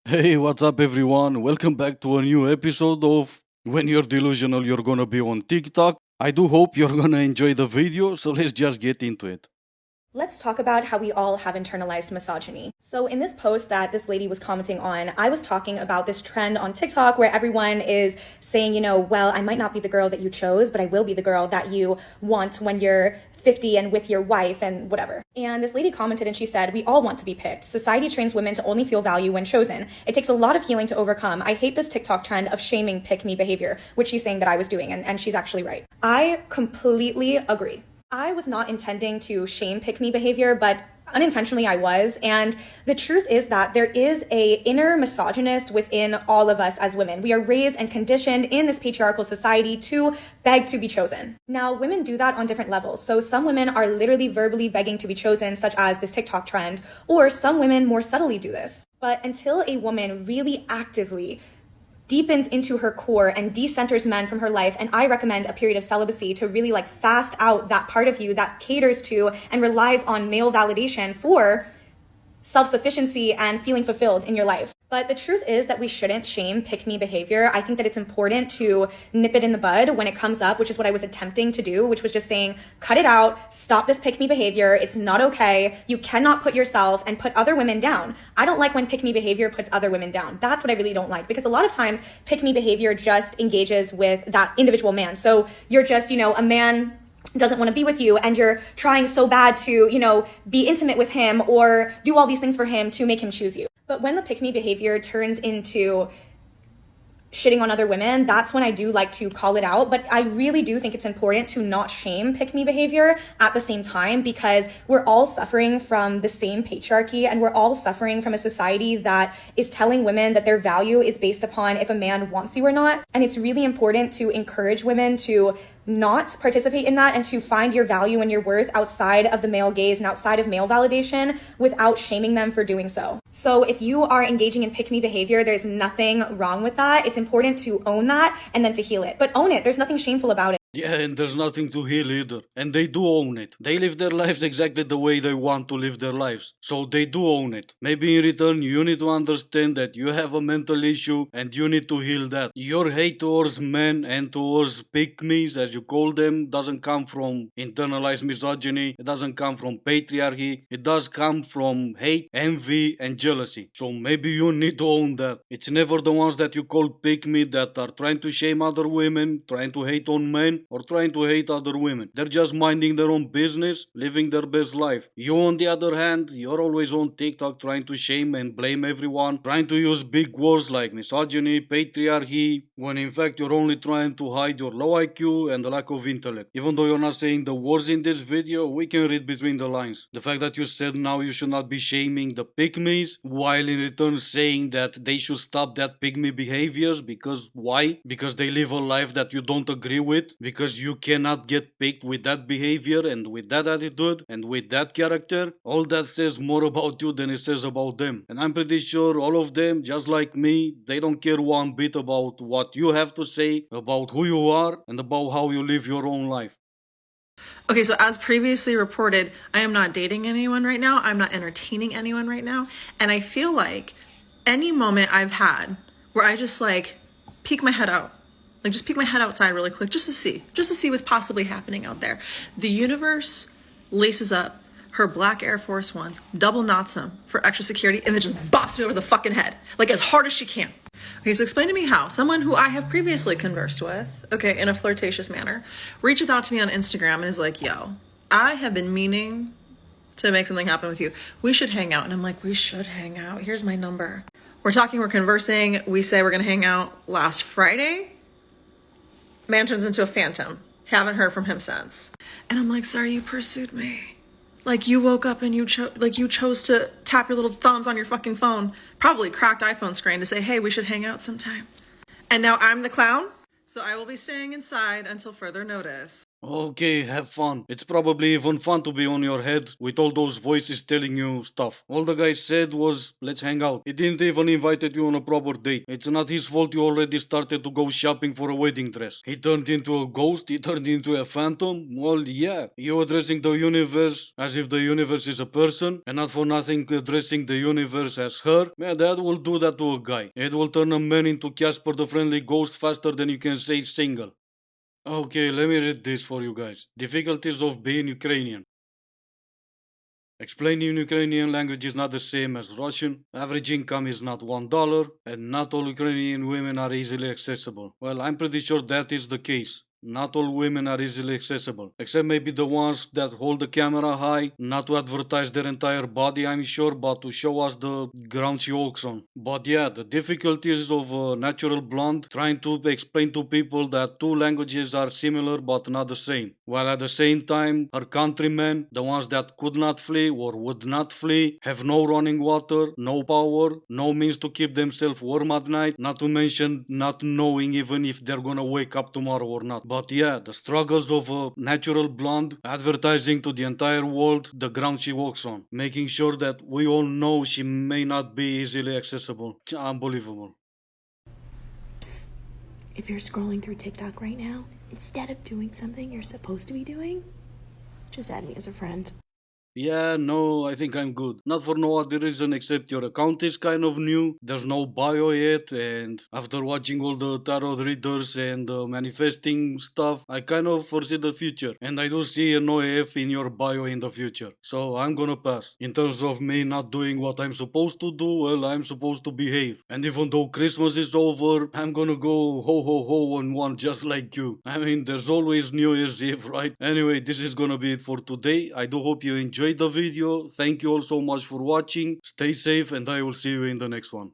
Hey, what's up, everyone? Welcome back to a new episode of When You're Delusional, You're Gonna Be on TikTok. I do hope you're gonna enjoy the video, so let's just get into it. Let's talk about how we all have internalized misogyny. So, in this post that this lady was commenting on, I was talking about this trend on TikTok where everyone is saying, well, I might not be the girl that you chose, but I will be the girl that you want when you're 50 and with your wife and whatever. And this lady commented and she said, we all want to be picked. Society trains women to only feel value when chosen. It takes a lot of healing to overcome. I hate this TikTok trend of shaming pick me behavior, which she's saying that I was doing, and she's actually right. I completely agree. I was not intending to shame pick me behavior, but unintentionally I was. And the truth is that there is a inner misogynist within all of us as women. We are raised and conditioned in this patriarchal society to beg to be chosen. Now, women do that on different levels. So some women are literally verbally begging to be chosen, such as this TikTok trend, or some women more subtly do this. But until a woman really actively deepens into her core and decenters men from her life, and I recommend a period of celibacy to really fast out that part of you that caters to and relies on male validation for self-sufficiency and feeling fulfilled in your life. But the truth is that we shouldn't shame pick me behavior. I think that it's important to nip it in the bud when it comes up, which is what I was attempting to do, which was just saying, cut it out, stop this pick me behavior. It's not okay. You cannot put yourself and put other women down. I don't like when pick me behavior puts other women down. That's what I really don't like, because a lot of times pick me behavior just engages with that individual man. So you're just, a man doesn't want to be with you and you're trying so bad to, be intimate with him or do all these things for him to make him choose you. But when the pick me behavior turns into shitting on other women, that's when I do like to call it out. But I really do think it's important to not shame pick me behavior at the same time, because we're all suffering from the same patriarchy and we're all suffering from a society that is telling women that their value is based upon if a man wants you or not. And it's really important to encourage women to not participate in that and to find your value and your worth outside of the male gaze and outside of male validation without shaming them for doing so. So if you are engaging in pick me behavior, there's nothing wrong with that. It's important to own that and then to heal it. But own it. There's nothing shameful about it. Yeah, and there's nothing to heal either. And they do own it. They live their lives exactly the way they want to live their lives. So they do own it. Maybe in return, you need to understand that you have a mental issue and you need to heal that. Your hate towards men and towards pick-me's, as you call them, doesn't come from internalized misogyny. It doesn't come from patriarchy. It does come from hate, envy, and jealousy. So maybe you need to own that. It's never the ones that you call pick-me that are trying to shame other women, trying to hate on men, or trying to hate other women. They're just minding their own business, living their best life. You, on the other hand, you're always on TikTok trying to shame and blame everyone, trying to use big words like misogyny, patriarchy, when in fact you're only trying to hide your low IQ and the lack of intellect. Even though you're not saying the words in this video, we can read between the lines. The fact that you said now you should not be shaming the pygmies, while in return saying that they should stop that pygmy behaviors, because why? Because they live a life that you don't agree with, because you cannot get picked with that behavior and with that attitude and with that character. All that says more about you than it says about them. And I'm pretty sure all of them, just like me, they don't care one bit about what you have to say, about who you are, and about how you live your own life. Okay, so as previously reported, I am not dating anyone right now. I'm not entertaining anyone right now. And I feel like any moment I've had where I just peek my head out, just peek my head outside really quick just to see what's possibly happening out there. The universe laces up her black Air Force Ones, double knots them for extra security, and then just bops me over the fucking head, as hard as she can. Okay, so explain to me how someone who I have previously conversed with, okay, in a flirtatious manner, reaches out to me on Instagram and is like, yo, I have been meaning to make something happen with you. We should hang out. And I'm like, we should hang out. Here's my number. We're talking, we're conversing. We say we're going to hang out last Friday. Man turns into a phantom. Haven't heard from him since. And I'm like, sir, you pursued me. You woke up and you chose to tap your little thumbs on your fucking phone, probably cracked iPhone screen, to say, hey, we should hang out sometime. And now I'm the clown? So I will be staying inside until further notice. Okay, have fun. It's probably even fun to be on your head with all those voices telling you stuff. All the guy said was, let's hang out. He didn't even invited you on a proper date. It's not his fault you already started to go shopping for a wedding dress. He turned into a ghost, he turned into a phantom. Well, yeah, you addressing the universe as if the universe is a person, and not for nothing addressing the universe as her. Man, that will do that to a guy. It will turn a man into Casper the Friendly Ghost faster than you can say single. Okay, let me read this for you guys. Difficulties of being Ukrainian. Explaining in Ukrainian language is not the same as Russian. Average income is not $1, and not all Ukrainian women are easily accessible. Well, I'm pretty sure that is the case. Not all women are easily accessible, except maybe the ones that hold the camera high, not to advertise their entire body, I'm sure, but to show us the ground she walks on. But yeah, the difficulties of a natural blonde trying to explain to people that two languages are similar but not the same, while at the same time, her countrymen, the ones that could not flee or would not flee, have no running water, no power, no means to keep themselves warm at night, not to mention not knowing even if they're gonna wake up tomorrow or not. But yeah, the struggles of a natural blonde advertising to the entire world the ground she walks on, making sure that we all know she may not be easily accessible. Unbelievable. If you're scrolling through TikTok right now, instead of doing something you're supposed to be doing, just add me as a friend. Yeah, no, I think I'm good. Not for no other reason except your account is kind of new. There's no bio yet, and after watching all the tarot readers and manifesting stuff, I kind of foresee the future. And I do see an OAF in your bio in the future. So I'm gonna pass. In terms of me not doing what I'm supposed to do, well, I'm supposed to behave. And even though Christmas is over, I'm gonna go ho ho ho on one just like you. I mean, there's always New Year's Eve, right? Anyway, this is gonna be it for today. I do hope you enjoyed the video. Thank you all so much for watching. Stay safe and I will see you in the next one.